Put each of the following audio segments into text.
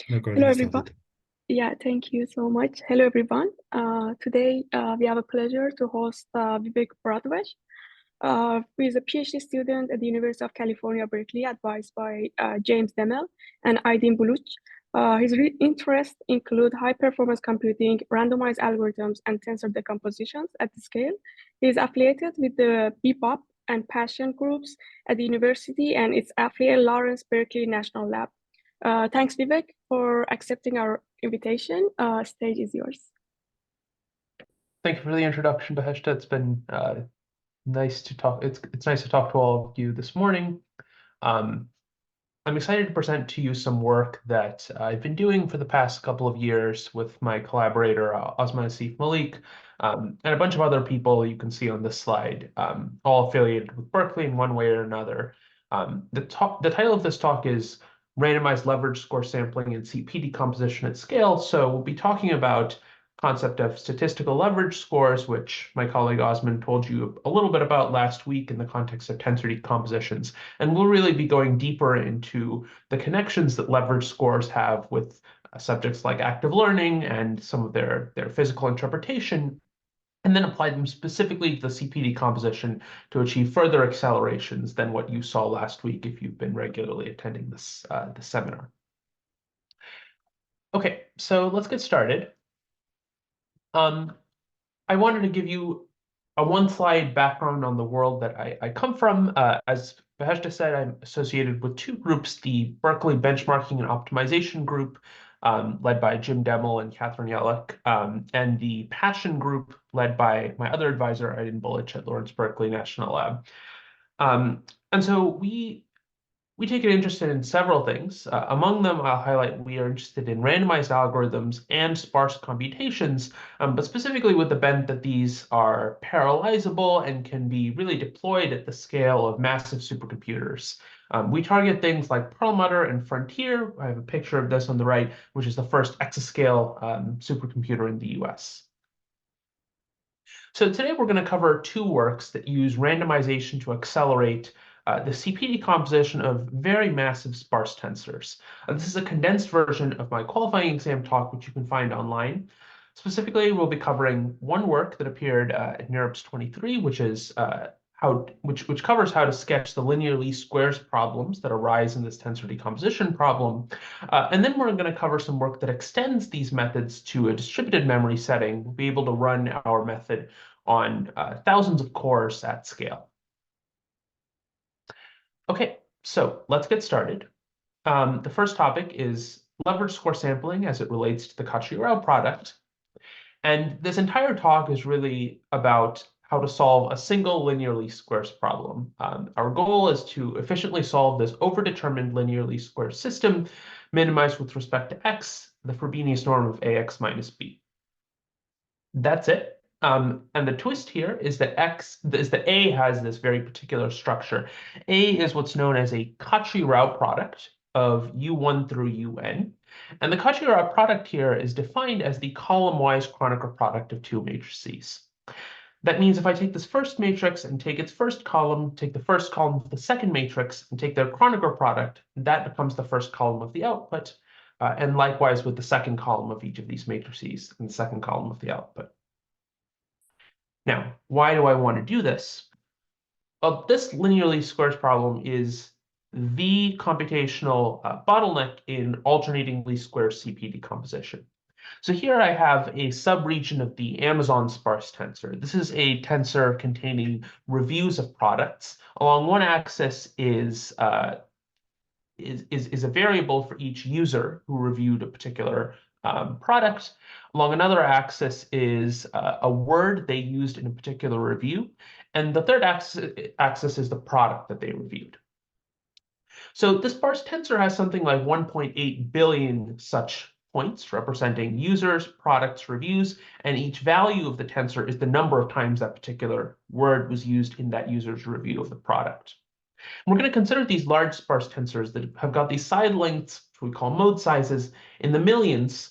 No, go ahead Hello, and get everyone. started. Yeah, thank you so much. Hello, everyone. Today, we have a pleasure to host Vivek Bharadwaj, who is a PhD student at the University of California, Berkeley, advised by James Demel and Aydin Buluc. His interests include high-performance computing, randomized algorithms, and tensor decompositions at the scale. He is affiliated with the BPOP and Passion groups at the university and its affiliate Lawrence Berkeley National Lab. Thanks, Vivek, for accepting our invitation. Stage is yours. Thank you for the introduction, Beheshta. It's been nice to talk. It's nice to talk to all of you this morning. Um, I'm excited to present to you some work that I've been doing for the past couple of years with my collaborator, Osman Asif Malik, and a bunch of other people you can see on this slide, all affiliated with Berkeley in one way or another. The title of this talk is Randomized Leverage Score Sampling and CP Decomposition at Scale. So we'll be talking about concept of statistical leverage scores, which my colleague Osman told you a little bit about last week in the context of tensor decompositions. And we'll really be going deeper into the connections that leverage scores have with subjects like active learning and some of their physical interpretation, and then apply them specifically to the CP decomposition to achieve further accelerations than what you saw last week if you've been regularly attending this seminar. Okay, so let's get started. I wanted to give you a one-slide background on the world that I come from. As Beheshta said, I'm associated with two groups, the Berkeley Benchmarking and Optimization Group, led by Jim Demel and Catherine Yellick, and the Passion Group, led by my other advisor, Aydin Buluc at Lawrence Berkeley National Lab. And so we take an interest in several things. Among them, I'll highlight we are interested in randomized algorithms and sparse computations, but specifically with the bent that these are parallelizable and can be really deployed at the scale of massive supercomputers. We target things like Perlmutter and Frontier. I have a picture of this on the right, which is the first exascale supercomputer in the US. So today we're going to cover two works that use randomization to accelerate the CP decomposition of very massive sparse tensors. This is a condensed version of my qualifying exam talk, which you can find online. Specifically, we'll be covering one work that appeared at NeurIPS 23, which is which covers how to sketch the linear least squares problems that arise in this tensor decomposition problem. And then we're going to cover some work that extends these methods to a distributed memory setting. We'll be able to run our method on thousands of cores at scale. Okay, so let's get started. The first topic is leverage score sampling as it relates to the Khatri-Rao product. And this entire talk is really about how to solve a single linear least squares problem. Our goal is to efficiently solve this overdetermined linear least squares system, minimized with respect to x, the Frobenius norm of ax minus b. That's it. And the twist here is that A has this very particular structure. A is what's known as a Khatri-Rao product of U1 through UN. And the Khatri-Rao product here is defined as the column-wise Kronecker product of two matrices. That means if I take this first matrix and take its first column, take the first column of the second matrix, and take their Kronecker product, that becomes the first column of the output. And likewise with the second column of each of these matrices and the second column of the output. Now, why do I want to do this? Well, this linear least squares problem is the computational bottleneck in alternating least squares CP decomposition. So here I have a subregion of the Amazon sparse tensor. This is a tensor containing reviews of products. Along one axis is a variable for each user who reviewed a particular product. Along another axis is a word they used in a particular review. And the third axis is the product that they reviewed. So this sparse tensor has something like 1.8 billion such points representing users, products, reviews, and each value of the tensor is the number of times that particular word was used in that user's review of the product. We're going to consider these large sparse tensors that have got these side lengths, which we call mode sizes, in the millions.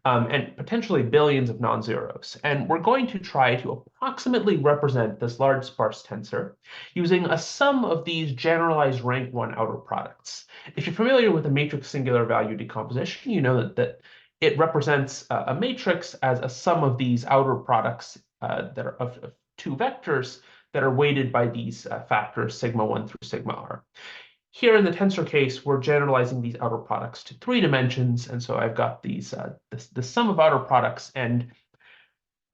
and potentially billions of non-zeros. And we're going to try to approximately represent this large sparse tensor using a sum of these generalized rank 1 outer products. If you're familiar with the matrix singular value decomposition, you know that it represents a matrix as a sum of these outer products that are of two vectors that are weighted by these factors sigma 1 through sigma r. Here in the tensor case, we're generalizing these outer products to 3 dimensions, and so I've got these the sum of outer products. And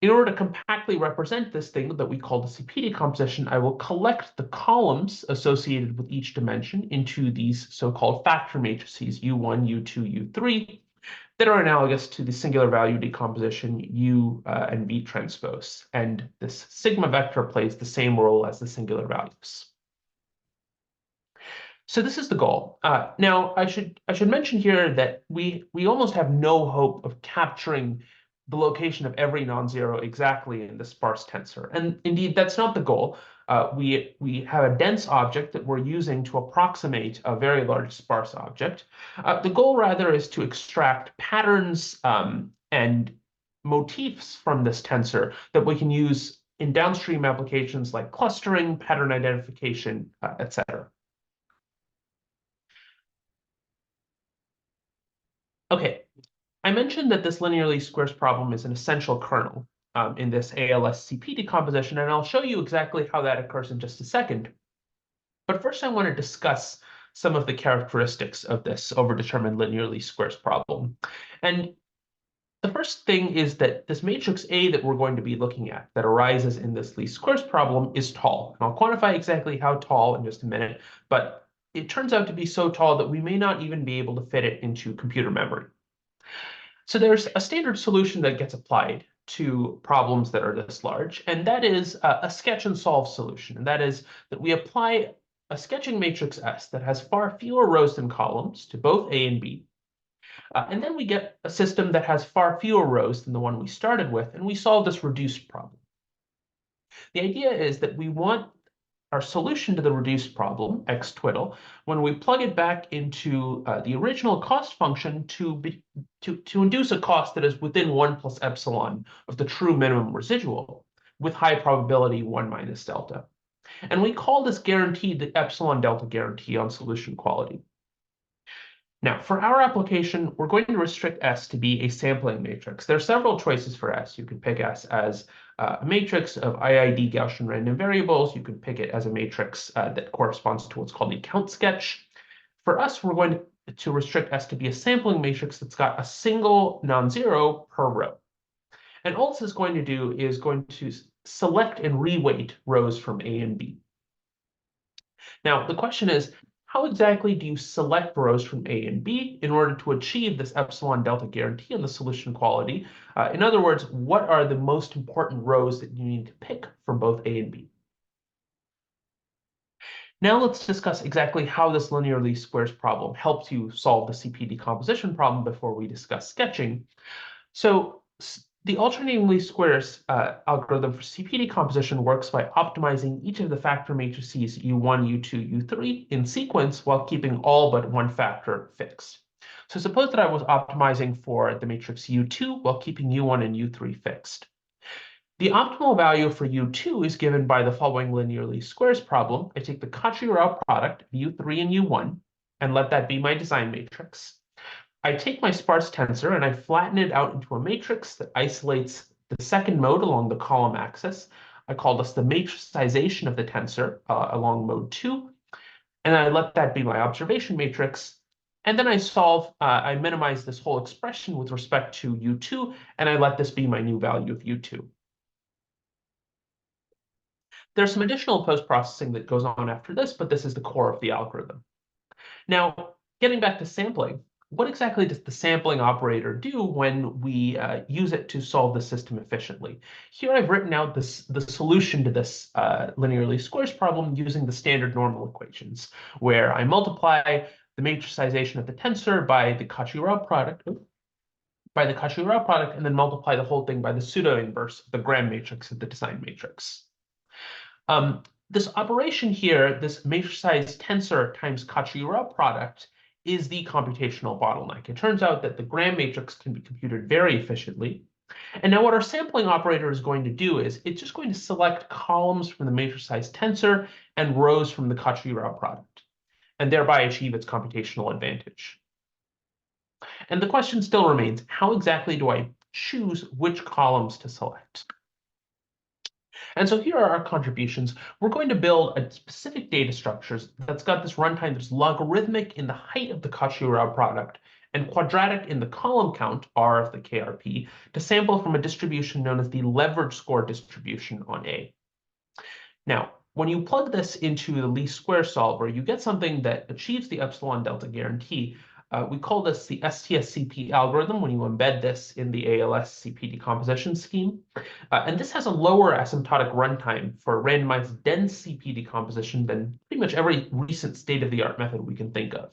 in order to compactly represent this thing that we call the CP decomposition, I will collect the columns associated with each dimension into these so-called factor matrices U1, U2, U3 that are analogous to the singular value decomposition U and V transpose. And this sigma vector plays the same role as the singular values. So this is the goal. Now, I should mention here that we almost have no hope of capturing the location of every non-zero exactly in the sparse tensor. And indeed, that's not the goal. We have a dense object that we're using to approximate a very large sparse object. The goal, rather, is to extract patterns and motifs from this tensor that we can use in downstream applications like clustering, pattern identification, etc. Okay, I mentioned that this linear least squares problem is an essential kernel in this ALS-CP decomposition, and I'll show you exactly how that occurs in just a second. But first, I want to discuss some of the characteristics of this overdetermined linear least squares problem. And the first thing is that this matrix A that we're going to be looking at that arises in this least squares problem is tall. And I'll quantify exactly how tall in just a minute, but it turns out to be so tall that we may not even be able to fit it into computer memory. So there's a standard solution that gets applied to problems that are this large, and that is a sketch and solve solution. And that is that we apply a sketching matrix S that has far fewer rows than columns to both A and B. And then we get a system that has far fewer rows than the one we started with, and we solve this reduced problem. The idea is that we want our solution to the reduced problem, x twiddle, when we plug it back into the original cost function to induce a cost that is within 1 plus epsilon of the true minimum residual, with high probability 1 minus delta. And we call this guarantee the epsilon delta guarantee on solution quality. Now, for our application, we're going to restrict S to be a sampling matrix. There are several choices for S. You can pick S as a matrix of IID Gaussian random variables. You can pick it as a matrix that corresponds to what's called a count sketch. For us, we're going to restrict S to be a sampling matrix that's got a single non-zero per row. And all this is going to do is going to select and reweight rows from A and B. Now, the question is, how exactly do you select rows from A and B in order to achieve this epsilon delta guarantee on the solution quality? In other words, what are the most important rows that you need to pick from both A and B? Now let's discuss exactly how this linear least squares problem helps you solve the CP decomposition problem before we discuss sketching. So the alternating least squares algorithm for CP decomposition works by optimizing each of the factor matrices U1, U2, U3 in sequence while keeping all but one factor fixed. So suppose that I was optimizing for the matrix U2 while keeping U1 and U3 fixed. The optimal value for U2 is given by the following linear least squares problem. I take the Khatri-Rao product of U3 and U1 and let that be my design matrix. I take my sparse tensor and I flatten it out into a matrix that isolates the second mode along the column axis. I call this the matricization of the tensor along mode 2. And I let that be my observation matrix. And then I solve, I minimize this whole expression with respect to U2, and I let this be my new value of U2. There's some additional post-processing that goes on after this, but this is the core of the algorithm. Now, getting back to sampling, what exactly does the sampling operator do when we use it to solve the system efficiently? Here I've written out the solution to this linear least squares problem using the standard normal equations, where I multiply the matricization of the tensor by the Khatri-Rao product, and then multiply the whole thing by the pseudo-inverse of the gram matrix of the design matrix. This operation here, this matricized tensor times Khatri-Rao product, is the computational bottleneck. It turns out that the Gram matrix can be computed very efficiently. And now what our sampling operator is going to do is it's just going to select columns from the matrixized tensor and rows from the Khatri-Rao product, and thereby achieve its computational advantage. And the question still remains, how exactly do I choose which columns to select? And so here are our contributions. We're going to build a specific data structures that's got this runtime that's logarithmic in the height of the Khatri-Rao product and quadratic in the column count, R of the KRP, to sample from a distribution known as the leverage score distribution on A. Now, when you plug this into the least square solver, you get something that achieves the epsilon delta guarantee. We call this the STSCP algorithm when you embed this in the ALS CP decomposition scheme. And this has a lower asymptotic runtime for randomized dense CP decomposition than pretty much every recent state-of-the-art method we can think of.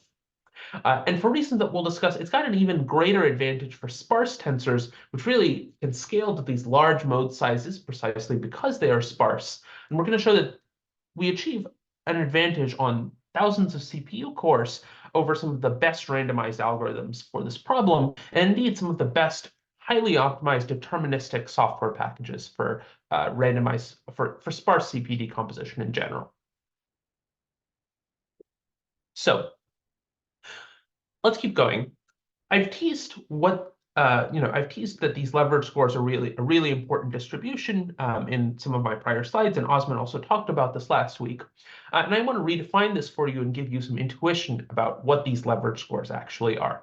And for reasons that we'll discuss, it's got an even greater advantage for sparse tensors, which really can scale to these large mode sizes precisely because they are sparse. And we're going to show that we achieve an advantage on thousands of CPU cores over some of the best randomized algorithms for this problem, and indeed some of the best highly optimized deterministic software packages for for sparse CP decomposition in general. So let's keep going. I've teased what I've teased that these leverage scores are a really important distribution in some of my prior slides, and Osman also talked about this last week. And I want to redefine this for you and give you some intuition about what these leverage scores actually are.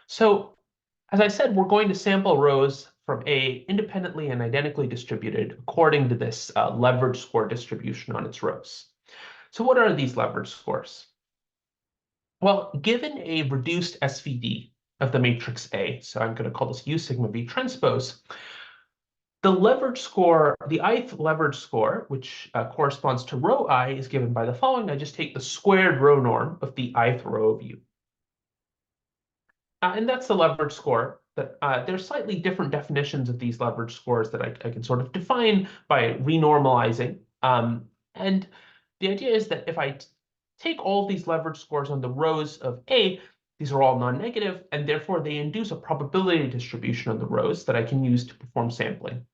So, as I said, we're going to sample rows from A independently and identically distributed according to this leverage score distribution on its rows. So what are these leverage scores? Well, given a reduced SVD of the matrix A, so I'm going to call this U sigma V transpose, the leverage score, the ith leverage score, which corresponds to row I, is given by the following. I just take the squared row norm of the ith row of U. And that's the leverage score. There's slightly different definitions of these leverage scores that I can sort of define by renormalizing. And the idea is that if I take all these leverage scores on the rows of A, these are all non-negative, and therefore they induce a probability distribution on the rows that I can use to perform sampling.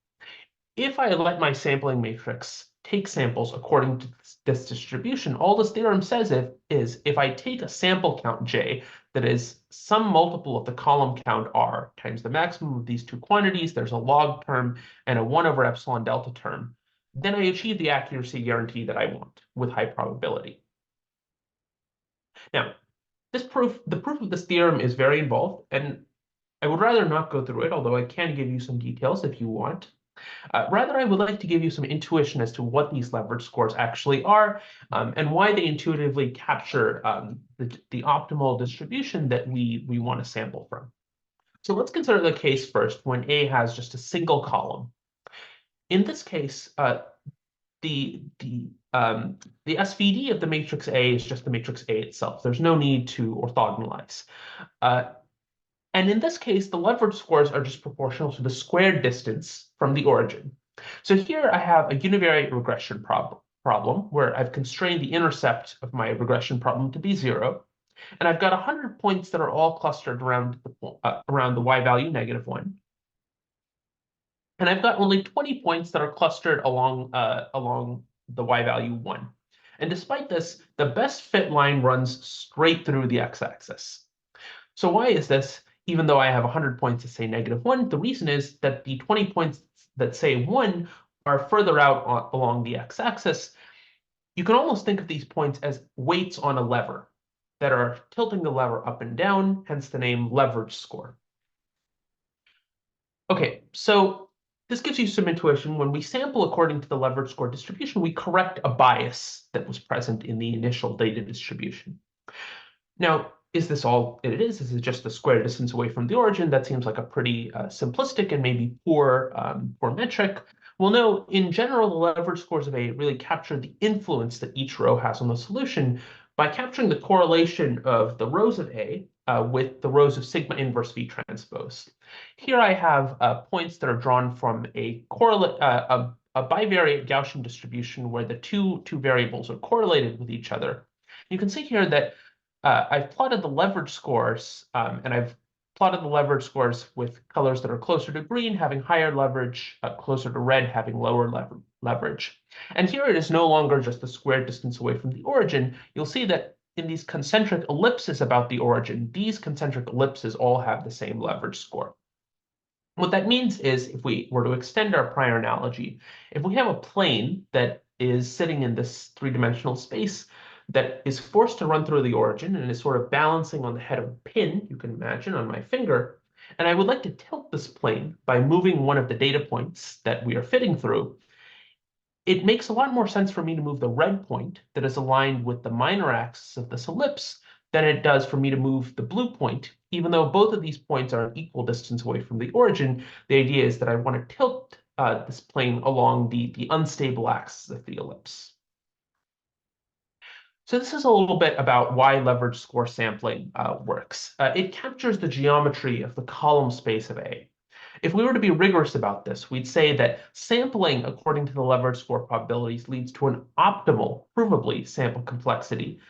If I let my sampling matrix take samples according to this distribution, all this theorem says is if I take a sample count J that is some multiple of the column count R times the maximum of these two quantities, there's a log term and a 1 over epsilon delta term, then I achieve the accuracy guarantee that I want with high probability. Now, the proof of this theorem is very involved, and I would rather not go through it, although I can give you some details if you want. Rather, I would like to give you some intuition as to what these leverage scores actually are and why they intuitively capture the optimal distribution that we want to sample from. So let's consider the case first when A has just a single column. In this case, the SVD of the matrix A is just the matrix A itself. There's no need to orthogonalize. And in this case, the leverage scores are just proportional to the squared distance from the origin. So here I have a univariate regression problem where I've constrained the intercept of my regression problem to be 0. And I've got 100 points that are all clustered around the y value -1. And I've got only 20 points that are clustered along the y value 1. And despite this, the best fit line runs straight through the x-axis. So why is this? Even though I have 100 points that say -1, the reason is that the 20 points that say 1 are further out along the x-axis. You can almost think of these points as weights on a lever that are tilting the lever up and down, hence the name leverage score. Okay, so this gives you some intuition. When we sample according to the leverage score distribution, we correct a bias that was present in the initial data distribution. Now, is this all it is? Is it just the square distance away from the origin? That seems like a pretty simplistic and maybe poor metric. Well, no, in general, the leverage scores of A really capture the influence that each row has on the solution by capturing the correlation of the rows of A with the rows of sigma inverse V transpose. Here I have points that are drawn from a bivariate Gaussian distribution where the two variables are correlated with each other. You can see here that I've plotted the leverage scores, and I've plotted the leverage scores with colors that are closer to green, having higher leverage, closer to red, having lower leverage. And here it is no longer just the square distance away from the origin. You'll see that in these concentric ellipses about the origin, these concentric ellipses all have the same leverage score. What that means is, if we were to extend our prior analogy, if we have a plane that is sitting in this three-dimensional space that is forced to run through the origin and is sort of balancing on the head of a pin, you can imagine, on my finger, and I would like to tilt this plane by moving one of the data points that we are fitting through, it makes a lot more sense for me to move the red point that is aligned with the minor axis of this ellipse than it does for me to move the blue point. Even though both of these points are an equal distance away from the origin, the idea is that I want to tilt this plane along the unstable axis of the ellipse. So this is a little bit about why leverage score sampling works. It captures the geometry of the column space of A. If we were to be rigorous about this, we'd say that sampling according to the leverage score probabilities leads to an optimal, provably, sample complexity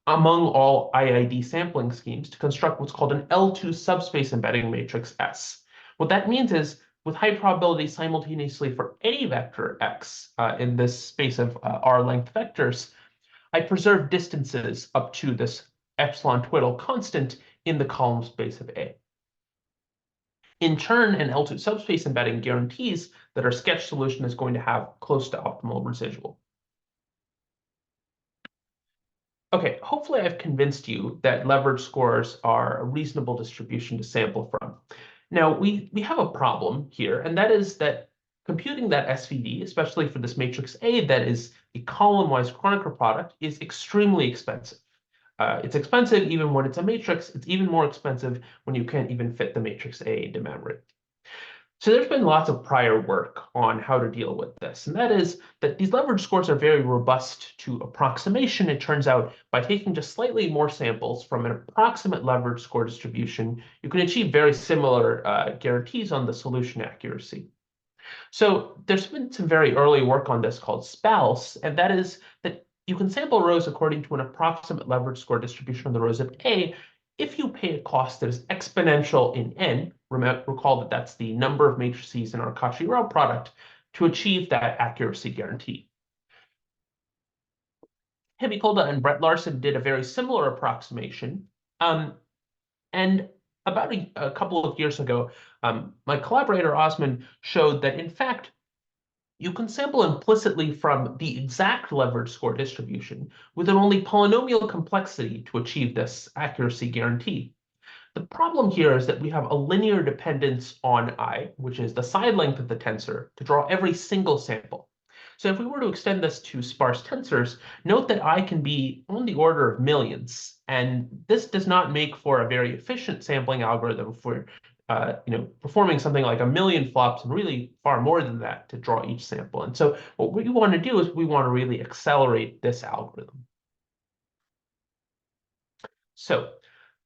among all IID sampling schemes to construct what's called an L2 subspace embedding matrix S. What that means is, with high probability simultaneously for any vector x in this space of R-length vectors, I preserve distances up to this epsilon twiddle constant in the column space of A. In turn, an L2 subspace embedding guarantees that our sketch solution is going to have close to optimal residual. Okay, hopefully I've convinced you that leverage scores are a reasonable distribution to sample from. Now, we have a problem here, and that is that computing that SVD, especially for this matrix A that is a column-wise Kronecker product, is extremely expensive. It's expensive even when it's a matrix. It's even more expensive when you can't even fit the matrix A into memory. So there's been lots of prior work on how to deal with this, and that is that these leverage scores are very robust to approximation. It turns out by taking just slightly more samples from an approximate leverage score distribution, you can achieve very similar guarantees on the solution accuracy. So there's been some very early work on this called sparse, and that is that you can sample rows according to an approximate leverage score distribution on the rows of A if you pay a cost that is exponential in n. Recall that that's the number of matrices in our KhatriRao product to achieve that accuracy guarantee. Hebikolda and Brett Larson did a very similar approximation. And about a couple of years ago, my collaborator Osman showed that, in fact, you can sample implicitly from the exact leverage score distribution with an only polynomial complexity to achieve this accuracy guarantee. The problem here is that we have a linear dependence on I, which is the side length of the tensor, to draw every single sample. So if we were to extend this to sparse tensors, note that I can be on the order of millions, and this does not make for a very efficient sampling algorithm for performing something like 1,000,000 flops and really far more than that to draw each sample. And so what we want to do is we want to really accelerate this algorithm. So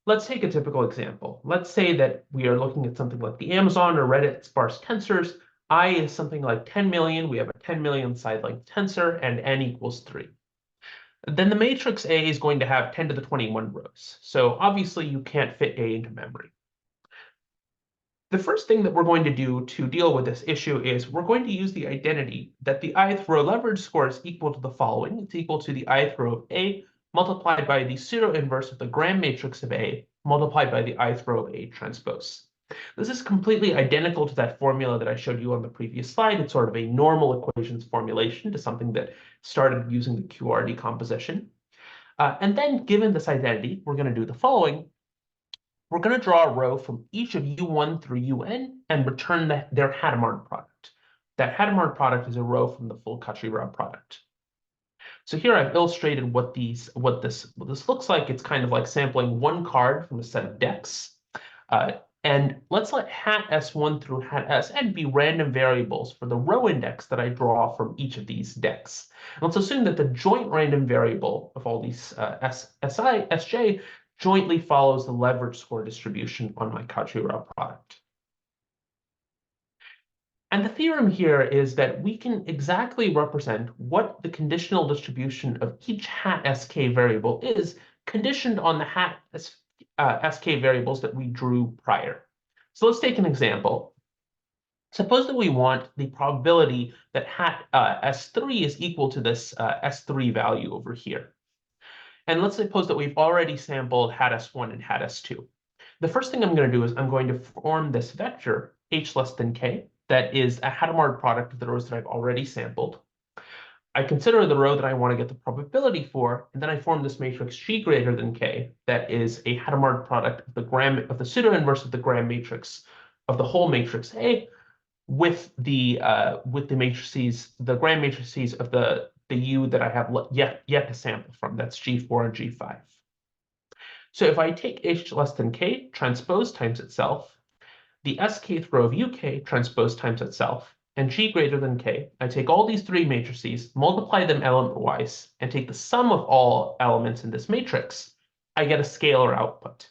let's take a typical example. Let's say that we are looking at something like the Amazon or Reddit sparse tensors. I is something like 10 million. We have a 10 million side length tensor, and n equals 3. Then the matrix A is going to have 10 to the 21 rows. So obviously you can't fit A into memory. The first thing that we're going to do to deal with this issue is we're going to use the identity that the ith row leverage score is equal to the following. It's equal to the ith row of A multiplied by the pseudo-inverse of the Gram matrix of A multiplied by the ith row of A transpose. This is completely identical to that formula that I showed you on the previous slide. It's sort of a normal equations formulation to something that started using the QR decomposition. And then given this identity, we're going to do the following. We're going to draw a row from each of U1 through UN and return their Hadamard product. That Hadamard product is a row from the full Khatri-Rao product. So here I've illustrated what this looks like. It's kind of like sampling one card from a set of decks. And let's let hat S1 through hat Sn be random variables for the row index that I draw from each of these decks. And let's assume that the joint random variable of all these Si, Sj, jointly follows the leverage score distribution on my KhatriRao product. And the theorem here is that we can exactly represent what the conditional distribution of each hat sk variable is conditioned on the sk variables that we drew prior. So let's take an example. Suppose that we want the probability that hat S3 is equal to this S3 value over here. And let's suppose that we've already sampled hat S1 and hat S2. The first thing I'm going to do is I'm going to form this vector, h less than k, that is a Hadamard product of the rows that I've already sampled. I consider the row that I want to get the probability for, and then I form this matrix G greater than K that is a Hadamard product of the pseudo-inverse of the gram matrix of the whole matrix A with the matrices, the gram matrices of the U that I have yet to sample from. That's G4 and G5. So if I take H less than K transpose times itself, the skth row of UK transpose times itself, and G greater than K, I take all these three matrices, multiply them element-wise, and take the sum of all elements in this matrix, I get a scalar output.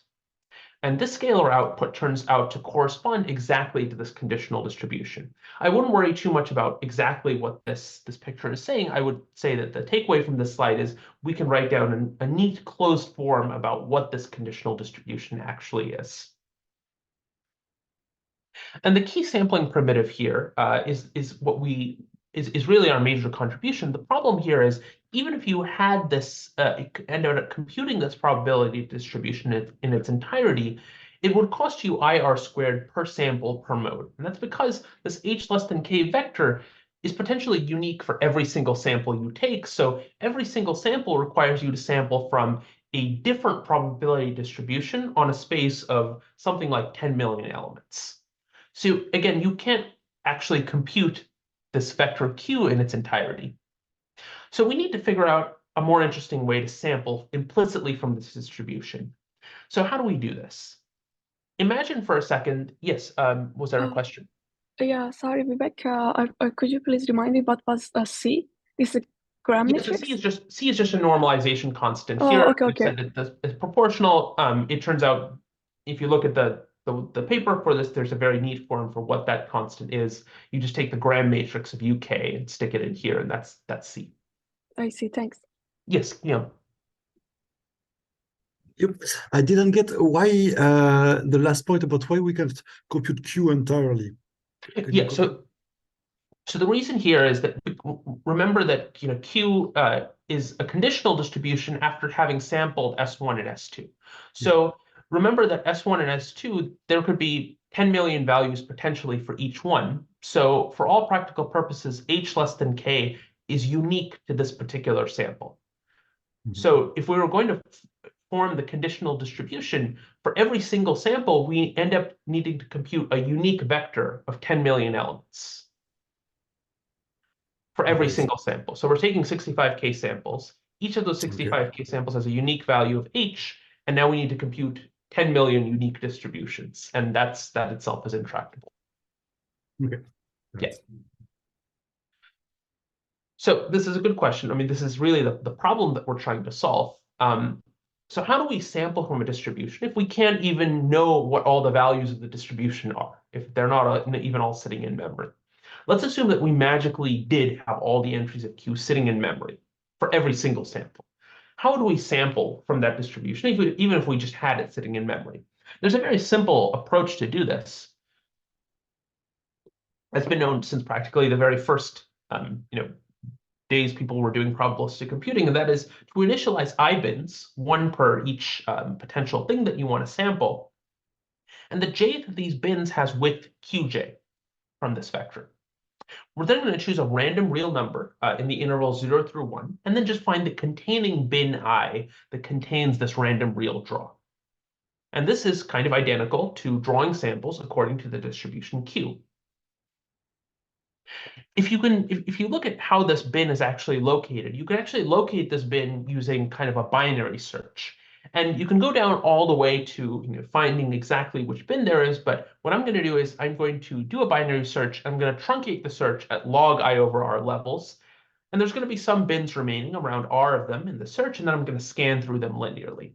And this scalar output turns out to correspond exactly to this conditional distribution. I wouldn't worry too much about exactly what this picture is saying. I would say that the takeaway from this slide is we can write down a neat closed form about what this conditional distribution actually is. And the key sampling primitive here is really our major contribution. The problem here is even if you had this ended up computing this probability distribution in its entirety, it would cost you IR squared per sample per mode. And that's because this h less than k vector is potentially unique for every single sample you take. So every single sample requires you to sample from a different probability distribution on a space of something like 10 million elements. So again, you can't actually compute this vector Q in its entirety. So we need to figure out a more interesting way to sample implicitly from this distribution. So how do we do this? Imagine for a second, yes, was there a question? Yeah, sorry, Vivek. Could you please remind me what was C? This is a gram Yeah, so matrix? C is just a normalization constant. Oh, Here, okay, we've okay. said that it's proportional. It turns out, if you look at the paper for this, there's a very neat form for what that constant is. You just take the gram matrix of UK and stick it in here, and that's C. I see, thanks. Yes, yeah. Yep. I didn't get why the last point about why we can't compute Q entirely. Yeah, so the reason here is that remember that Q is a conditional distribution after having sampled S1 and S2. So remember that S1 and S2, there could be 10 million values potentially for each one. So for all practical purposes, H less than K is unique to this particular sample. So if we were going to form the conditional distribution, for every single sample, we end up needing to compute a unique vector of 10 million elements for every single sample. So we're taking 65K samples. Each of those 65K samples has a unique value of H, and now we need to compute 10 million unique distributions, and that itself is intractable. Okay. Yeah. So this is a good question. I mean, this is really the problem that we're trying to solve. So how do we sample from a distribution if we can't even know what all the values of the distribution are, if they're not even all sitting in memory? Let's assume that we magically did have all the entries of Q sitting in memory for every single sample. How do we sample from that distribution, even if we just had it sitting in memory? There's a very simple approach to do this. It's been known since practically the very first days people were doing probabilistic computing, and that is to initialize I-bins, one per each potential thing that you want to sample. And the jth of these bins has width qj from this vector. We're then going to choose a random real number in the interval 0 through 1, and then just find the containing bin I that contains this random real draw. And this is kind of identical to drawing samples according to the distribution Q. If you look at how this bin is actually located, you can actually locate this bin using kind of a binary search. And you can go down all the way to finding exactly which bin there is, but what I'm going to do is I'm going to do a binary search. I'm going to truncate the search at log I over R levels. And there's going to be some bins remaining, around R of them in the search, and then I'm going to scan through them linearly.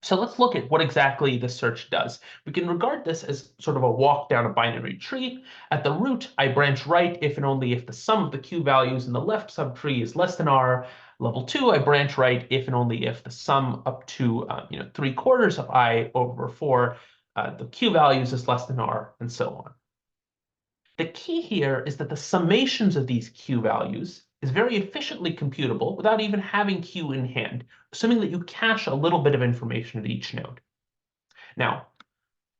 So let's look at what exactly the search does. We can regard this as sort of a walk down a binary tree. At the root, I branch right if and only if the sum of the q values in the left subtree is less than r. Level 2, I branch right if and only if the sum up to 3/4 of I over 4, the q values is less than r, and so on. The key here is that the summations of these q values is very efficiently computable without even having q in hand, assuming that you cache a little bit of information at each node. Now,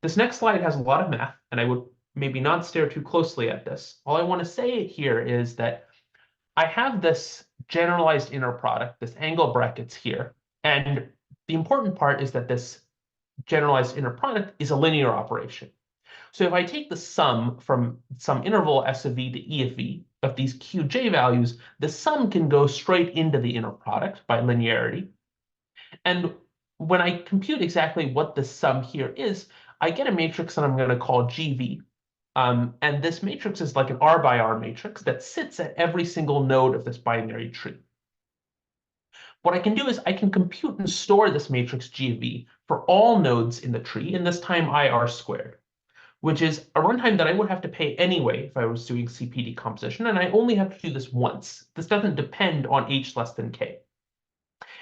this next slide has a lot of math, and I would maybe not stare too closely at this. All I want to say here is that I have this generalized inner product, this angle brackets here, and the important part is that this generalized inner product is a linear operation. So if I take the sum from some interval s of v to e of v of these qj values, the sum can go straight into the inner product by linearity. And when I compute exactly what the sum here is, I get a matrix that I'm going to call GV. And this matrix is like an R by R matrix that sits at every single node of this binary tree. What I can do is I can compute and store this matrix GV for all nodes in the tree, and this time IR squared, which is a runtime that I would have to pay anyway if I was doing CP decomposition, and I only have to do this once. This doesn't depend on h less than k.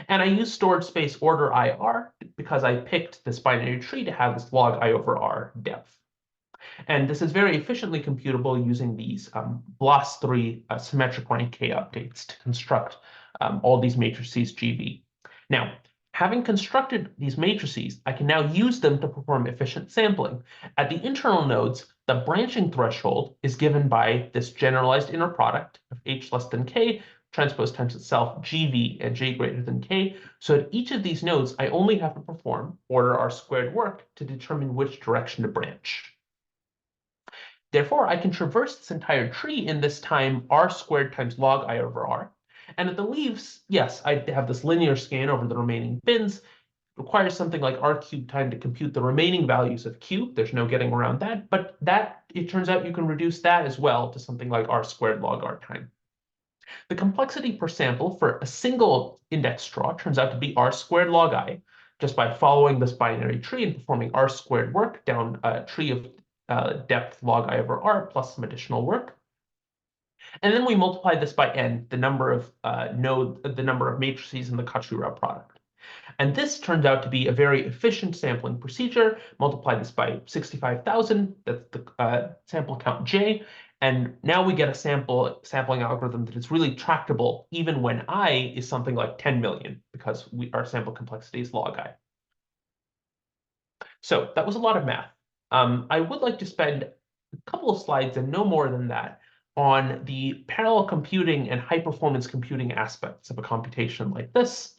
And I use storage space order IR because I picked this binary tree to have this log I over R depth. And this is very efficiently computable using these BLAS3 symmetric rank K updates to construct all these matrices GV. Now, having constructed these matrices, I can now use them to perform efficient sampling. At the internal nodes, the branching threshold is given by this generalized inner product of h less than k, transpose times itself, GV, and j greater than k. So at each of these nodes, I only have to perform order R squared work to determine which direction to branch. Therefore, I can traverse this entire tree in this time R squared times log I over R. And at the leaves, yes, I have this linear scan over the remaining bins. It requires something like R cubed time to compute the remaining values of Q. There's no getting around that. But that, it turns out you can reduce that as well to something like R squared log R time. The complexity per sample for a single index straw turns out to be R squared log I, just by following this binary tree and performing R squared work down a tree of depth log I over R plus some additional work. And then we multiply this by n, the number of matrices in the Khatri-Rao product. And this turns out to be a very efficient sampling procedure. Multiply this by 65,000, that's the sample count j. And now we get a sampling algorithm that is really tractable, even when I is something like 10 million, because our sample complexity is log I. So that was a lot of math. I would like to spend a couple of slides, and no more than that, on the parallel computing and high-performance computing aspects of a computation like this.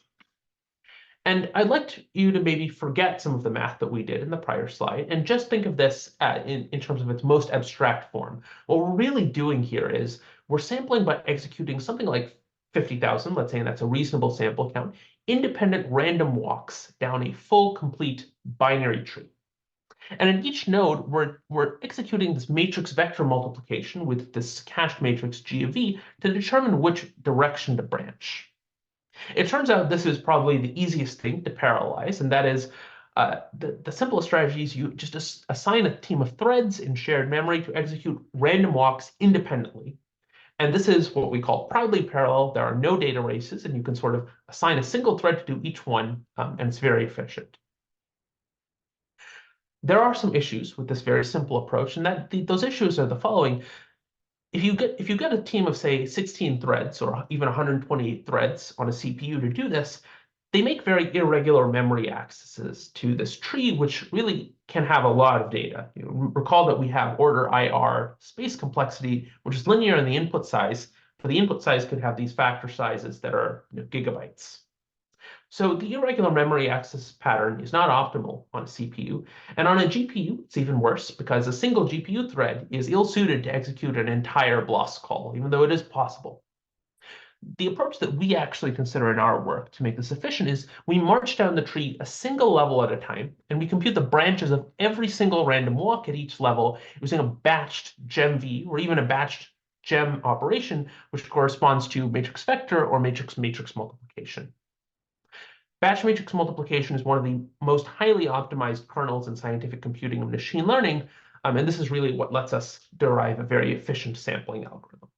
And I'd like you to maybe forget some of the math that we did in the prior slide and just think of this in terms of its most abstract form. What we're really doing here is we're sampling by executing something like 50,000, let's say, and that's a reasonable sample count, independent random walks down a full, complete binary tree. And in each node, we're executing this matrix vector multiplication with this cached matrix G of V to determine which direction to branch. It turns out this is probably the easiest thing to parallelize, and that is the simplest strategy is you just assign a team of threads in shared memory to execute random walks independently. And this is what we call proudly parallel. There are no data races, and you can sort of assign a single thread to do each one, and it's very efficient. There are some issues with this very simple approach, and those issues are the following. If you get a team of, say, 16 threads or even 128 threads on a CPU to do this, they make very irregular memory accesses to this tree, which really can have a lot of data. Recall that we have order IR space complexity, which is linear in the input size, but the input size could have these factor sizes that are gigabytes. So the irregular memory access pattern is not optimal on a CPU. And on a GPU, it's even worse because a single GPU thread is ill-suited to execute an entire BLAS call, even though it is possible. The approach that we actually consider in our work to make this efficient is we march down the tree a single level at a time, and we compute the branches of every single random walk at each level using a batched GEMV or even a batched GEM operation, which corresponds to matrix vector or matrix multiplication. Batch matrix multiplication is one of the most highly optimized kernels in scientific computing and machine learning, and this is really what lets us derive a very efficient sampling algorithm.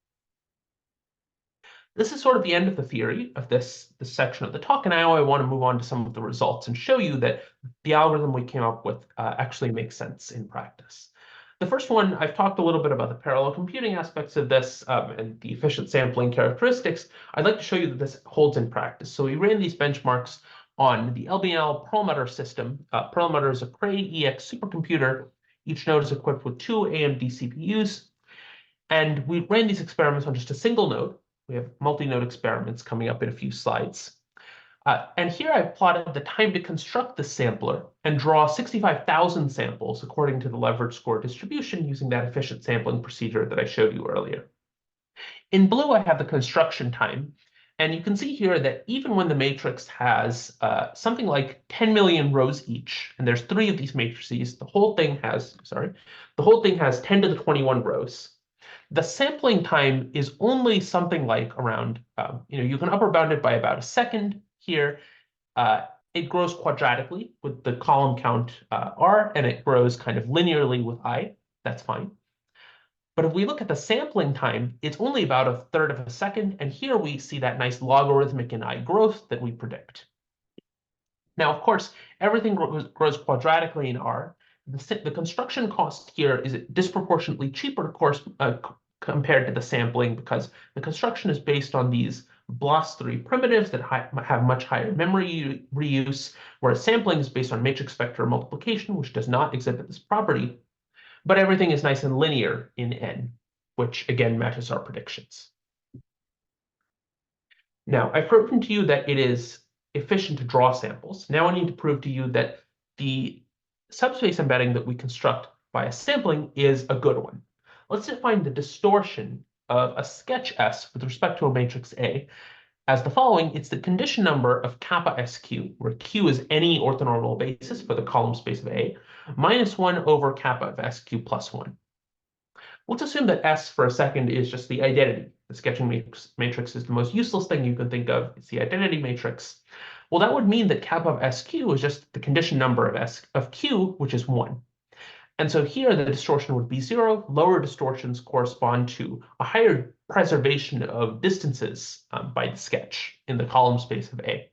This is sort of the end of the theory of this section of the talk, and now I want to move on to some of the results and show you that the algorithm we came up with actually makes sense in practice. The first one, I've talked a little bit about the parallel computing aspects of this and the efficient sampling characteristics. I'd like to show you that this holds in practice. So we ran these benchmarks on the LBNL Perlmutter system. Perlmutter is a Cray EX supercomputer. Each node is equipped with 2 AMD CPUs. And we ran these experiments on just a single node. We have multi-node experiments coming up in a few slides. And here I've plotted the time to construct the sampler and draw 65,000 samples according to the leverage score distribution using that efficient sampling procedure that I showed you earlier. In blue, I have the construction time. And you can see here that even when the matrix has something like 10 million rows each, and there's 3 of these matrices, the whole thing has 10 to the 21 rows. The sampling time is only something like around, you can upper bound it by about a second here. It grows quadratically with the column count R, and it grows kind of linearly with I. That's fine. But if we look at the sampling time, it's only about a third of a second, and here we see that nice logarithmic in I growth that we predict. Now, of course, everything grows quadratically in R. The construction cost here is disproportionately cheaper, of course, compared to the sampling, because the construction is based on these BLAS3 primitives that have much higher memory reuse, whereas sampling is based on matrix vector multiplication, which does not exhibit this property. But everything is nice and linear in N, which again matches our predictions. Now, I've proven to you that it is efficient to draw samples. Now I need to prove to you that the subspace embedding that we construct via sampling is a good one. Let's define the distortion of a sketch S with respect to a matrix A as the following. It's the condition number of kappa SQ, where Q is any orthonormal basis for the column space of A, minus 1 over kappa of SQ plus 1. Let's assume that S for a second is just the identity. The sketching matrix is the most useless thing you can think of. It's the identity matrix. Well, that would mean that kappa of SQ is just the condition number of Q, which is 1. And so here the distortion would be 0. Lower distortions correspond to a higher preservation of distances by the sketch in the column space of A.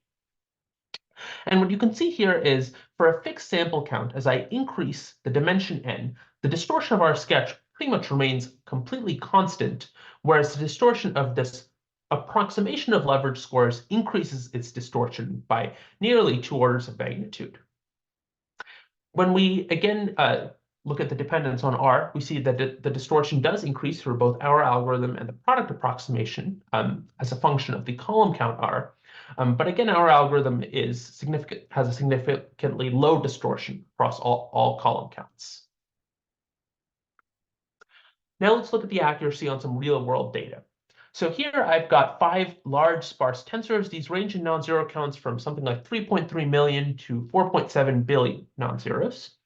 And what you can see here is for a fixed sample count, as I increase the dimension n, the distortion of our sketch pretty much remains completely constant, whereas the distortion of this approximation of leverage scores increases its distortion by nearly 2 orders of magnitude. When we again look at the dependence on R, we see that the distortion does increase for both our algorithm and the product approximation as a function of the column count R. But again, our algorithm has a significantly low distortion across all column counts. Now let's look at the accuracy on some real-world data. So here I've got 5 large sparse tensors. These range in non-zero counts from something like 3.3 million to 4.7 billion non-zeros.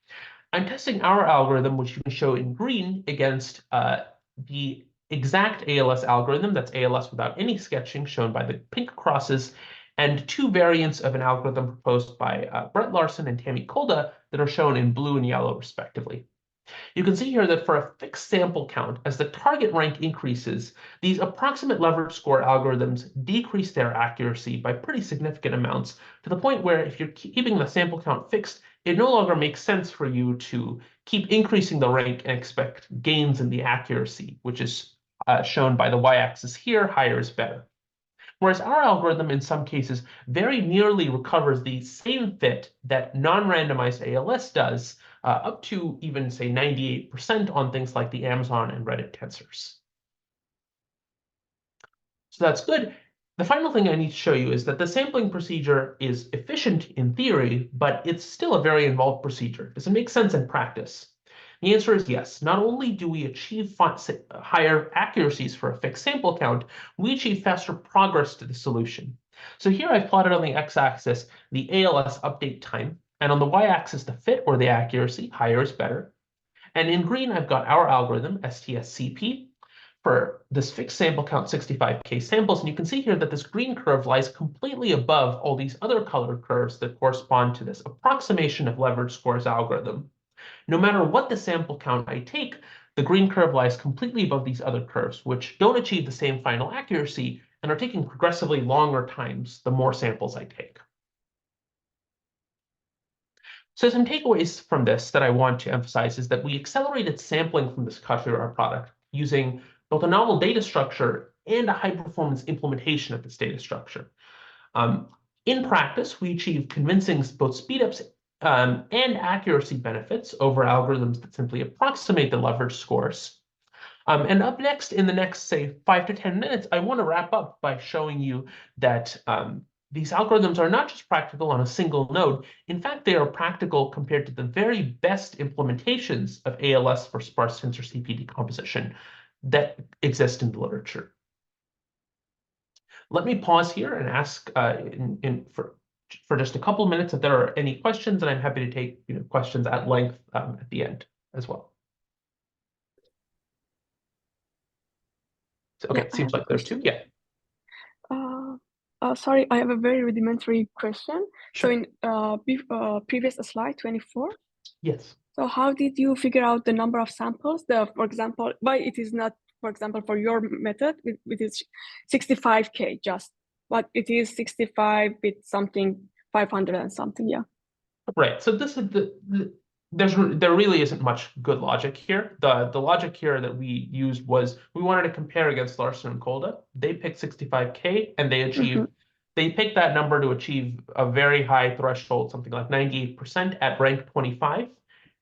I'm testing our algorithm, which you can show in green, against the exact ALS algorithm, that's ALS without any sketching, shown by the pink crosses, and 2 variants of an algorithm proposed by Brett Larson and Tammy Kolda that are shown in blue and yellow, respectively. You can see here that for a fixed sample count, as the target rank increases, these approximate leverage score algorithms decrease their accuracy by pretty significant amounts, to the point where if you're keeping the sample count fixed, it no longer makes sense for you to keep increasing the rank and expect gains in the accuracy, which is shown by the y-axis here. Higher is better. Whereas our algorithm, in some cases, very nearly recovers the same fit that non-randomized ALS does, up to even, say, 98% on things like the Amazon and Reddit tensors. So that's good. The final thing I need to show you is that the sampling procedure is efficient in theory, but it's still a very involved procedure. Does it make sense in practice? The answer is yes. Not only do we achieve higher accuracies for a fixed sample count, we achieve faster progress to the solution. So here I've plotted on the x-axis the ALS update time, and on the y-axis the fit or the accuracy. Higher is better. And in green, I've got our algorithm, STSCP. for this fixed sample count 65K samples, and you can see here that this green curve lies completely above all these other colored curves that correspond to this approximation of leverage scores algorithm. No matter what the sample count I take, the green curve lies completely above these other curves, which don't achieve the same final accuracy and are taking progressively longer times the more samples I take. So some takeaways from this that I want to emphasize is that we accelerated sampling from this Khatri-Rao product using both a novel data structure and a high-performance implementation of this data structure. In practice, we achieved convincing both speedups and accuracy benefits over algorithms that simply approximate the leverage scores. And up next, in the next, say, 5 to 10 minutes, I want to wrap up by showing you that these algorithms are not just practical on a single node. In fact, they are practical compared to the very best implementations of ALS for sparse tensor CP decomposition that exist in the literature. Let me pause here and ask for just a couple minutes if there are any questions, and I'm happy to take questions at length at the end as well. So, okay, Yeah, it seems like there's two. Yeah. Sorry, I have a very rudimentary question. Sure. So in previous slide 24. Yes. So how did you figure out the number of samples? For example, why it is not, for example, for your method, it is 65K just, but it is 65 with something 500 and something, yeah. Right. So this is there really isn't much good logic here. The logic here that we used was we wanted to compare against Larson and Kolda. They picked 65K and they achieved they picked that number to achieve a very high threshold, something like 98% at rank 25.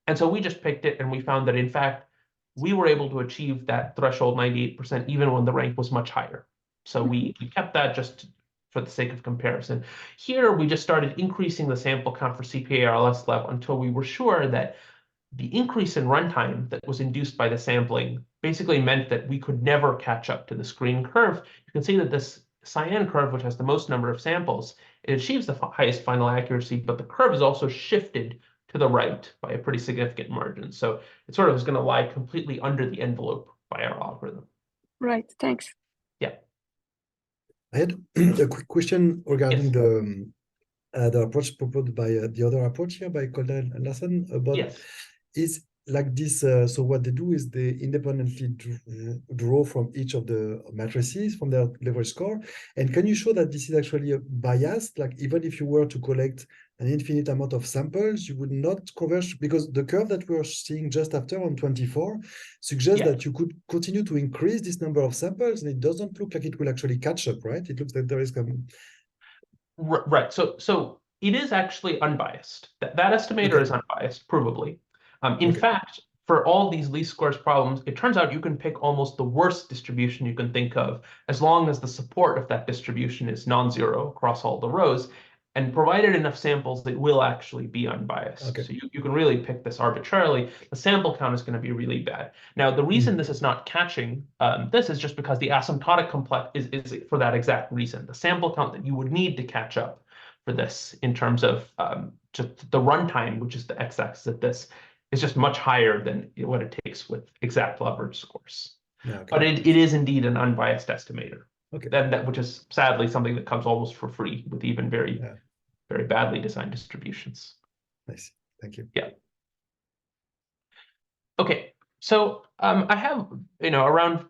And so we just picked it and we found that in fact we were able to achieve that threshold 98% even when the rank was much higher. So we kept that just for the sake of comparison. Here, we just started increasing the sample count for CPA-RLS Lab until we were sure that the increase in runtime that was induced by the sampling basically meant that we could never catch up to this green curve. You can see that this cyan curve, which has the most number of samples, it achieves the highest final accuracy, but the curve is also shifted to the right by a pretty significant margin. So it sort of is going to lie completely under the envelope by our algorithm. Right, thanks. Yeah. I had a quick question regarding the approach proposed by the other approach here by Kolda and Larson about is like this. So what they do is they independently draw from each of the matrices from their leverage score. And can you show that this is actually biased? Like even if you were to collect an infinite amount of samples, you would not converge, because the curve that we're seeing just after on 24 suggests that you could continue to increase this number of samples, and it doesn't look like it will actually catch up, right? It looks like there is some... Right. So it is actually unbiased. That estimator is unbiased, provably. In fact, for all these least squares problems, it turns out you can pick almost the worst distribution you can think of, as long as the support of that distribution is non-zero across all the rows. And provided enough samples, it will actually be unbiased. So you can really pick this arbitrarily. The sample count is going to be really bad. Now, the reason this is not catching this is just because the asymptotic complex is for that exact reason. The sample count that you would need to catch up for this in terms of just the runtime, which is the x-axis of this, is just much higher than what it takes with exact leverage scores. But it is indeed an unbiased estimator. Which is sadly something that comes almost for free with even very badly designed distributions. Nice, thank you. Yeah. Okay, so I have around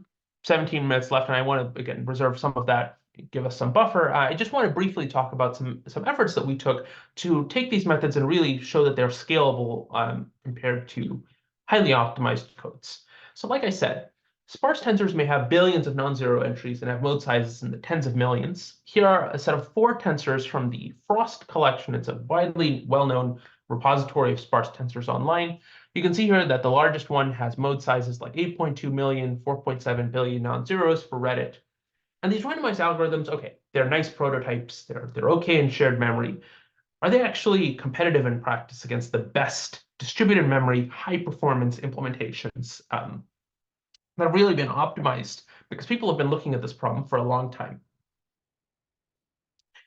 17 minutes left, and I want to again reserve some of that, give us some buffer. I just want to briefly talk about some efforts that we took to take these methods and really show that they're scalable compared to highly optimized codes. So like I said, sparse tensors may have billions of non-zero entries and have mode sizes in the tens of millions. Here are a set of 4 tensors from the Frost collection. It's a widely well-known repository of sparse tensors online. You can see here that the largest one has mode sizes like 8.2 million, 4.7 billion non-zeros for Reddit. And these randomized algorithms, okay, they're nice prototypes. They're okay in shared memory. Are they actually competitive in practice against the best distributed memory, high-performance implementations that have really been optimized? Because people have been looking at this problem for a long time.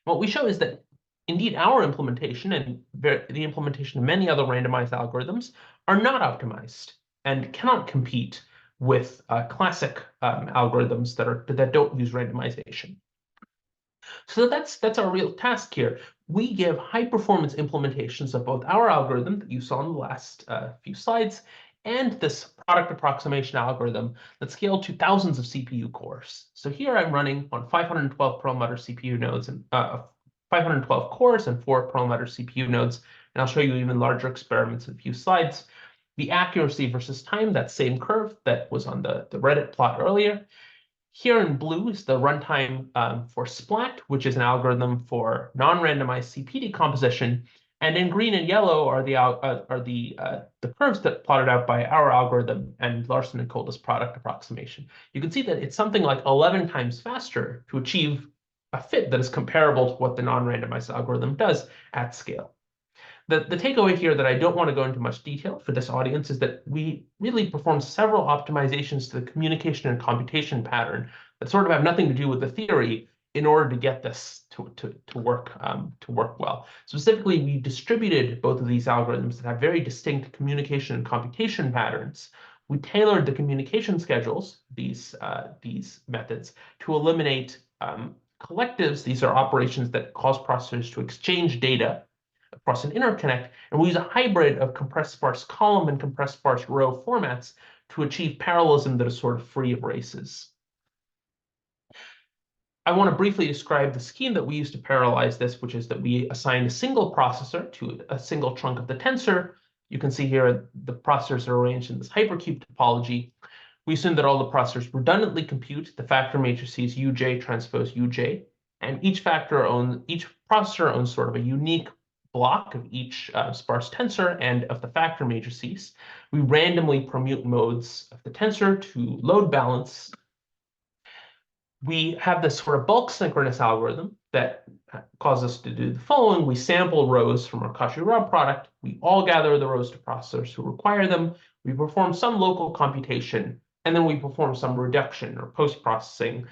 What we show is that indeed our implementation and the implementation of many other randomized algorithms are not optimized and cannot compete with classic algorithms that don't use randomization. So that's our real task here. We give high-performance implementations of both our algorithm that you saw in the last few slides and this product approximation algorithm that scale to thousands of CPU cores. So here I'm running on 512 Perlmutter CPU nodes and 512 cores and 4 Perlmutter CPU nodes, and I'll show you even larger experiments in a few slides. The accuracy versus time, that same curve that was on the Reddit plot earlier. Here in blue is the runtime for SPLAT, which is an algorithm for non-randomized CP decomposition. And in green and yellow are the curves that plotted out by our algorithm and Larson and Kolda's product approximation. You can see that it's something like 11 times faster to achieve a fit that is comparable to what the non-randomized algorithm does at scale. The takeaway here that I don't want to go into much detail for this audience is that we really perform several optimizations to the communication and computation pattern that sort of have nothing to do with the theory in order to get this to work well. Specifically, we distributed both of these algorithms that have very distinct communication and computation patterns. We tailored the communication schedules, these methods, to eliminate collectives. These are operations that cause processors to exchange data across an interconnect, and we use a hybrid of compressed sparse column and compressed sparse row formats to achieve parallelism that is sort of free of races. I want to briefly describe the scheme that we use to parallelize this, which is that we assign a single processor to a single chunk of the tensor. You can see here the processors are arranged in this hypercube topology. We assume that all the processors redundantly compute the factor matrices uj transpose uj, and each processor owns sort of a unique block of each sparse tensor and of the factor matrices. We randomly permute modes of the tensor to load balance. We have this sort of bulk synchronous algorithm that causes us to do the following. We sample rows from our Khatri-Rao product. We all gather the rows to processors who require them. We perform some local computation, and then we perform some reduction or post-processing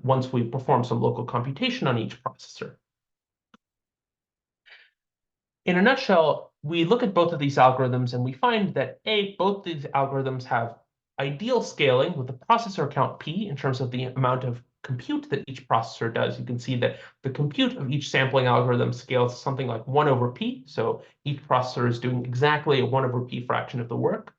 once we perform some local computation on each processor. In a nutshell, we look at both of these algorithms and we find that both these algorithms have ideal scaling with the processor count P in terms of the amount of compute that each processor does. You can see that the compute of each sampling algorithm scales to something like 1 over P. So each processor is doing exactly a 1 over P fraction of the work.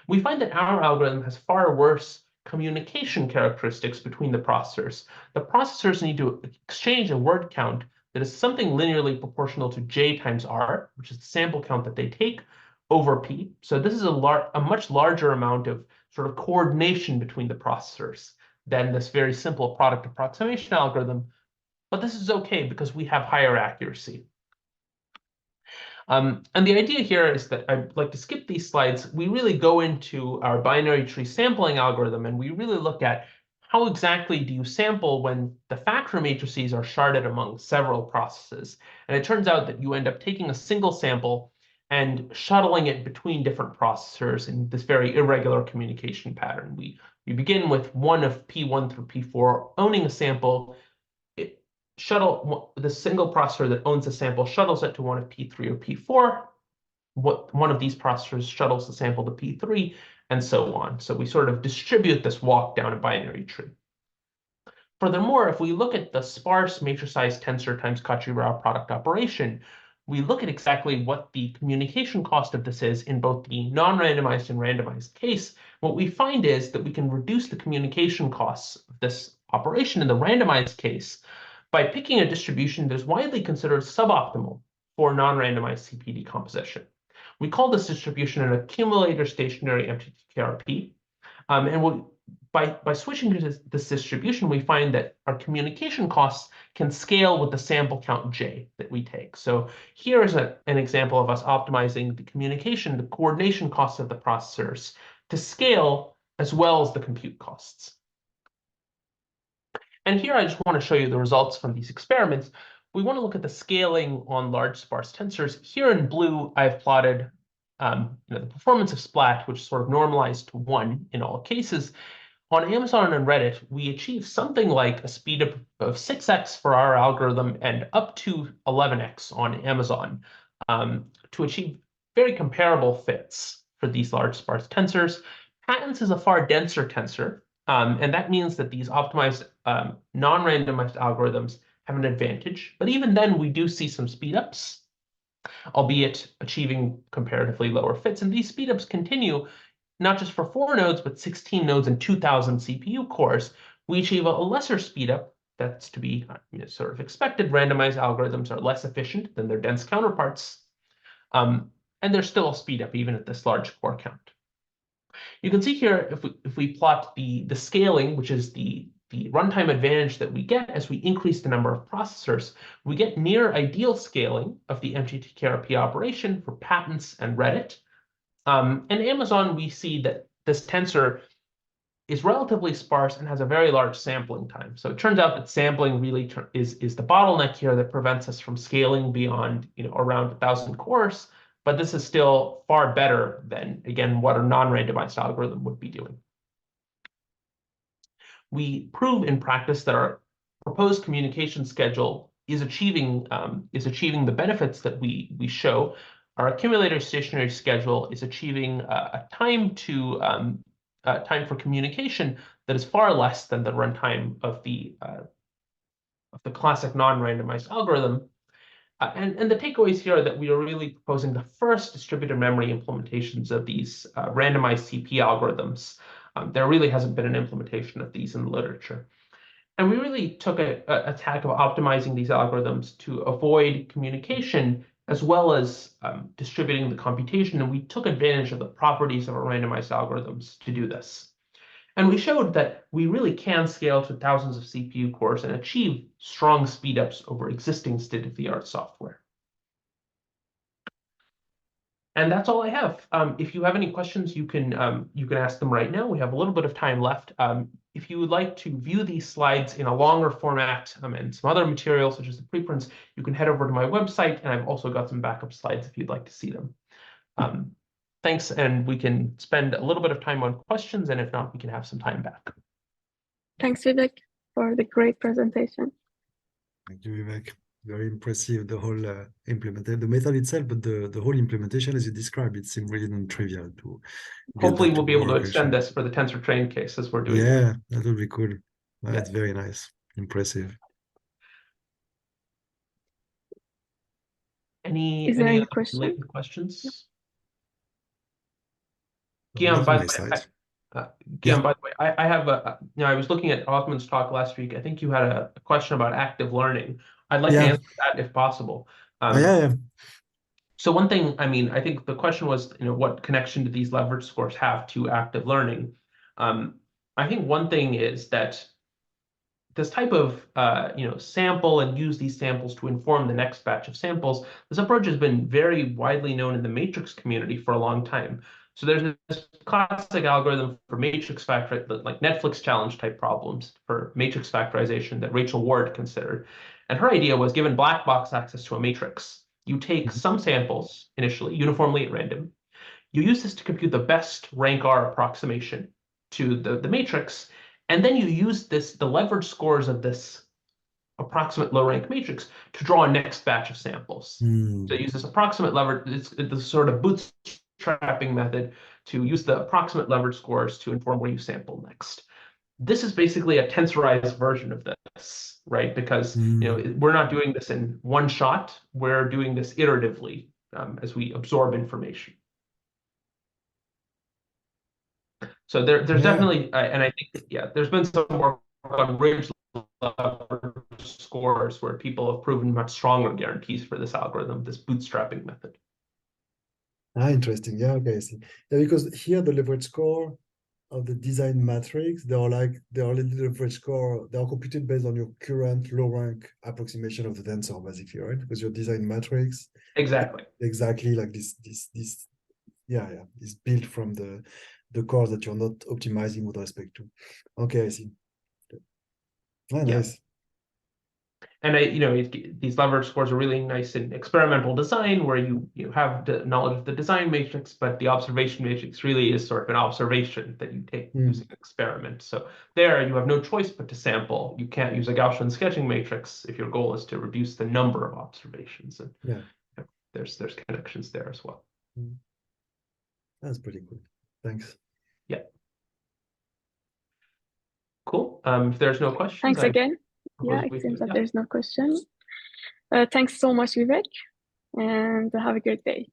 We find that our algorithm has far worse communication characteristics between the processors. The processors need to exchange a word count that is something linearly proportional to j times r, which is the sample count that they take, over p. So this is a much larger amount of sort of coordination between the processors than this very simple product approximation algorithm. But this is okay because we have higher accuracy. And the idea here is that I'd like to skip these slides. We really go into our binary tree sampling algorithm, and we really look at how exactly do you sample when the factor matrices are sharded among several processes. And it turns out that you end up taking a single sample and shuttling it between different processors in this very irregular communication pattern. We begin with one of P1 through P4 owning a sample. The single processor that owns the sample shuttles it to one of P3 or P4. One of these processors shuttles the sample to P3, and so on. So we sort of distribute this walk down a binary tree. Furthermore, if we look at the sparse matricized tensor times Khatri-Rao product operation, we look at exactly what the communication cost of this is in both the non-randomized and randomized case. What we find is that we can reduce the communication costs of this operation in the randomized case by picking a distribution that is widely considered suboptimal for non-randomized CP decomposition. We call this distribution an accumulator stationary MTTKRP. And by switching to this distribution, we find that our communication costs can scale with the sample count J that we take. So here is an example of us optimizing the communication, the coordination costs of the processors to scale as well as the compute costs. And here I just want to show you the results from these experiments. We want to look at the scaling on large sparse tensors. Here in blue, I've plotted the performance of SPLAT, which is sort of normalized to 1 in all cases. On Amazon and Reddit, we achieve something like a speed of 6x for our algorithm and up to 11x on Amazon to achieve very comparable fits for these large sparse tensors. Patents is a far denser tensor, and that means that these optimized non-randomized algorithms have an advantage. But even then, we do see some speedups, albeit achieving comparatively lower fits. And these speedups continue not just for 4 nodes, but 16 nodes and 2,000 CPU cores. We achieve a lesser speedup. That's to be sort of expected. Randomized algorithms are less efficient than their dense counterparts. And there's still a speedup even at this large core count. You can see here, if we plot the scaling, which is the runtime advantage that we get as we increase the number of processors, we get near ideal scaling of the MGTKRP operation for patents and Reddit. And Amazon, we see that this tensor is relatively sparse and has a very large sampling time. So it turns out that sampling really is the bottleneck here that prevents us from scaling beyond around 1,000 cores. But this is still far better than, again, what a non-randomized algorithm would be doing. We prove in practice that our proposed communication schedule is achieving the benefits that we show. Our accumulator stationary schedule is achieving a time for communication that is far less than the runtime of the classic non-randomized algorithm. And the takeaways here are that we are really proposing the first distributed memory implementations of these randomized CP algorithms. There really hasn't been an implementation of these in the literature. And we really took a tack of optimizing these algorithms to avoid communication as well as distributing the computation. And we took advantage of the properties of our randomized algorithms to do this. And we showed that we really can scale to thousands of CPU cores and achieve strong speedups over existing state-of-the-art software. And that's all I have. If you have any questions, you can ask them right now. We have a little bit of time left. If you would like to view these slides in a longer format and some other materials, such as the preprints, you can head over to my website, and I've also got some backup slides if you'd like to see them. Thanks, and we can spend a little bit of time on questions, and if not, we can have some time back. Thanks, Vivek, for the great presentation. Thank you, Vivek. Very impressive, the whole implementation, the method itself, but the whole implementation, as you described, it seemed really non-trivial to. Hopefully, we'll be able to extend this for the tensor train case as we're doing. Yeah, that would be cool. That's very nice, impressive. Any other questions? Guillaume, by the way, I have I was looking at Othman's talk last week. I think you had a question about active learning. I'd like to answer that if possible. So one thing, I think the question was, what connection do these leverage scores have to active learning? I think one thing is that this type of sample and use these samples to inform the next batch of samples, this approach has been very widely known in the matrix community for a long time. So there's this classic algorithm for matrix factorization, like Netflix challenge type problems for matrix factorization that Rachel Ward considered. And her idea was, given black box access to a matrix, you take some samples initially, uniformly at random. You use this to compute the best rank R approximation to the matrix, and then you use the leverage scores of this approximate low rank matrix to draw a next batch of samples. So you use this approximate leverage, it's the sort of bootstrapping method to use the approximate leverage scores to inform where you sample next. This is basically a tensorized version of this, right? Because we're not doing this in one shot, we're doing this iteratively as we absorb information. So there's definitely, and I think, there's been some work on ridge leverage scores where people have proven much stronger guarantees for this algorithm, this bootstrapping method. Interesting. Yeah, okay, I see. Yeah, because here the leverage score of the design matrix, they are leverage score, they are computed based on your current low rank approximation of the tensor, basically, right? Because your design matrix exactly like this is built from the cores that you're not optimizing with respect to. Okay, I see. Nice. And these leverage scores are really nice in experimental design, where you have the knowledge of the design matrix, but the observation matrix really is sort of an observation that you take using an experiment. So there, you have no choice but to sample. You can't use a Gaussian sketching matrix if your goal is to reduce the number of observations. And there's connections there as well. That's pretty cool. Thanks. Yeah. Cool. If there's no questions, thanks again. Yeah, it seems that there's no question. Thanks so much, Vivek, and have a great day.